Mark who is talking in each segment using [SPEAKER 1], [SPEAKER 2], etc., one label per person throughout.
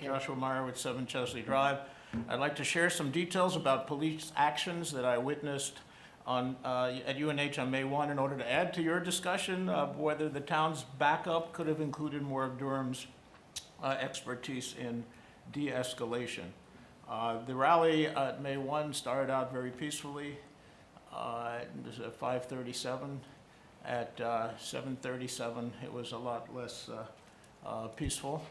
[SPEAKER 1] Joshua Meyrowitz, 7 Chesley Drive. I'd like to share some details about police actions that I witnessed at UNH on May 1 in order to add to your discussion of whether the town's backup could have included more of Durham's expertise in de-escalation. The rally at May 1 started out very peacefully. It was at 5:37. At 7:37, it was a lot less peaceful.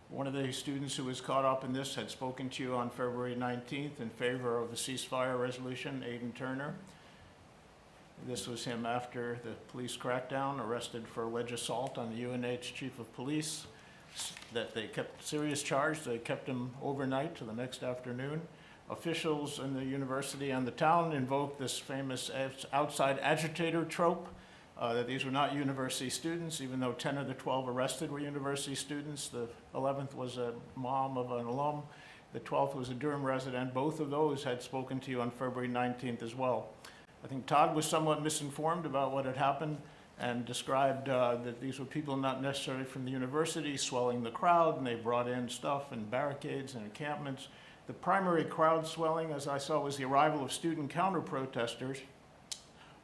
[SPEAKER 1] One of the students who was caught up in this had spoken to you on February 19th in favor of a ceasefire resolution, Aiden Turner. This was him after the police crackdown, arrested for alleged assault on the UNH Chief of Police, that they kept serious charge. They kept him overnight to the next afternoon. Officials in the university and the town invoked this famous outside agitator trope, that these were not university students, even though 10 of the 12 arrested were university students. The 11th was a mom of an alum. The 12th was a Durham resident. Both of those had spoken to you on February 19th as well. I think Todd was somewhat misinformed about what had happened and described that these were people not necessarily from the university swelling the crowd, and they brought in stuff and barricades and encampments. The primary crowd swelling, as I saw, was the arrival of student counter-protesters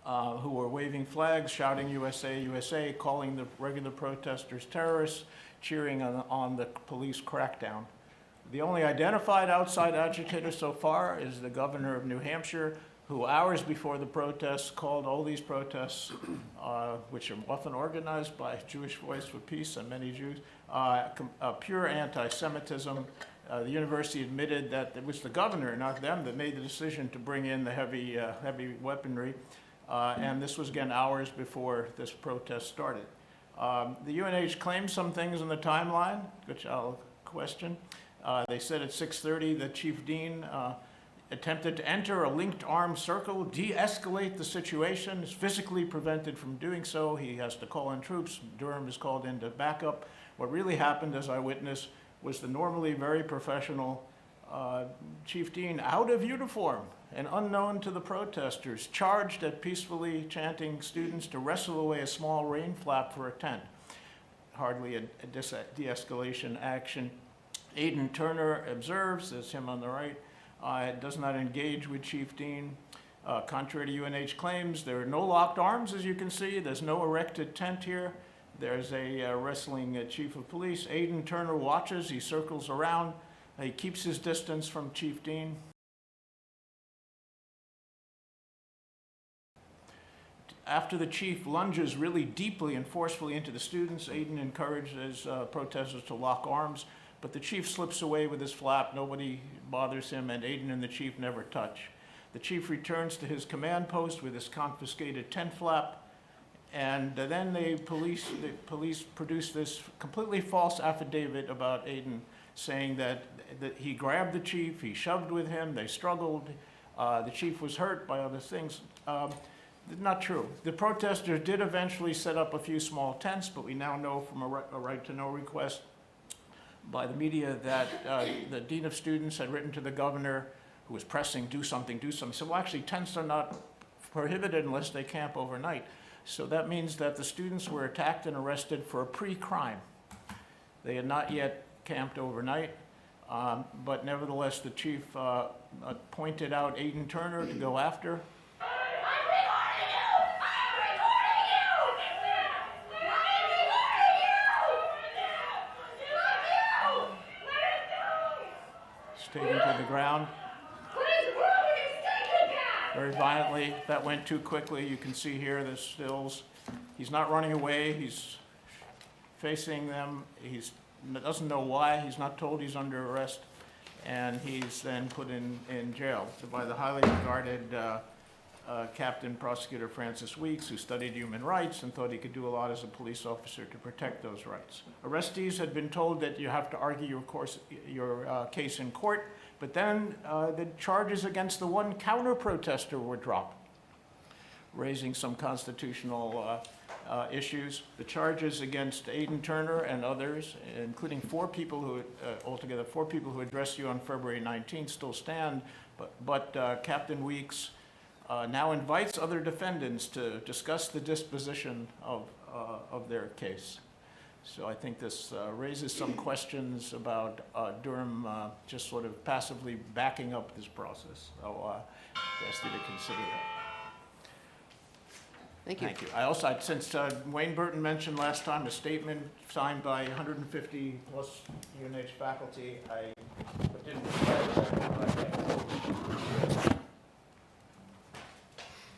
[SPEAKER 1] who were waving flags, shouting USA, USA, calling the regular protesters terrorists, cheering on the police crackdown. The only identified outside agitator so far is the governor of New Hampshire, who hours before the protests called all these protests, which are often organized by Jewish Voice for Peace and many Jews, pure anti-Semitism. The university admitted that it was the governor, not them, that made the decision to bring in the heavy weaponry. And this was, again, hours before this protest started. The UNH claimed some things in the timeline, which I'll question. They said at 6:30 that Chief Dean attempted to enter a linked armed circle, de-escalate the situation, is physically prevented from doing so. He has to call in troops. Durham is called in to backup. What really happened, as I witnessed, was the normally very professional Chief Dean, out of uniform and unknown to the protesters, charged at peacefully chanting students to wrestle away a small rain flap for a tent. Hardly a de-escalation action. Aiden Turner observes, there's him on the right, does not engage with Chief Dean. Contrary to UNH claims, there are no locked arms, as you can see. There's no erected tent here. There's a wrestling chief of police. Aiden Turner watches, he circles around. He keeps his distance from Chief Dean. After the chief lunges really deeply and forcefully into the students, Aiden encourages protesters to lock arms, but the chief slips away with his flap. Nobody bothers him, and Aiden and the chief never touch. The chief returns to his command post with his confiscated tent flap, and then the police produce this completely false affidavit about Aiden, saying that he grabbed the chief, he shoved with him, they struggled, the chief was hurt by other things. Not true. The protesters did eventually set up a few small tents, but we now know from a right to know request by the media that the dean of students had written to the governor, who was pressing, do something, do something. So, well, actually, tents are not prohibited unless they camp overnight. So that means that the students were attacked and arrested for a pre-crime. They had not yet camped overnight, but nevertheless, the chief pointed out Aiden Turner to go after. Taken to the ground very violently. That went too quickly. You can see here the stills. He's not running away. He's facing them. He doesn't know why. He's not told he's under arrest, and he's then put in jail by the highly regarded Captain Prosecutor Francis Weeks, who studied human rights and thought he could do a lot as a police officer to protect those rights. Arrestees had been told that you have to argue your case in court, but then the charges against the one counter-protester were dropped, raising some constitutional issues. The charges against Aiden Turner and others, including altogether four people who addressed you on February 19th, still stand, but Captain Weeks now invites other defendants to discuss the disposition of their case. So I think this raises some questions about Durham just sort of passively backing up this process. So I ask you to consider that.
[SPEAKER 2] Thank you.
[SPEAKER 1] Thank you. I also, since Wayne Burton mentioned last time a statement signed by 150 plus UNH faculty, I didn't require that.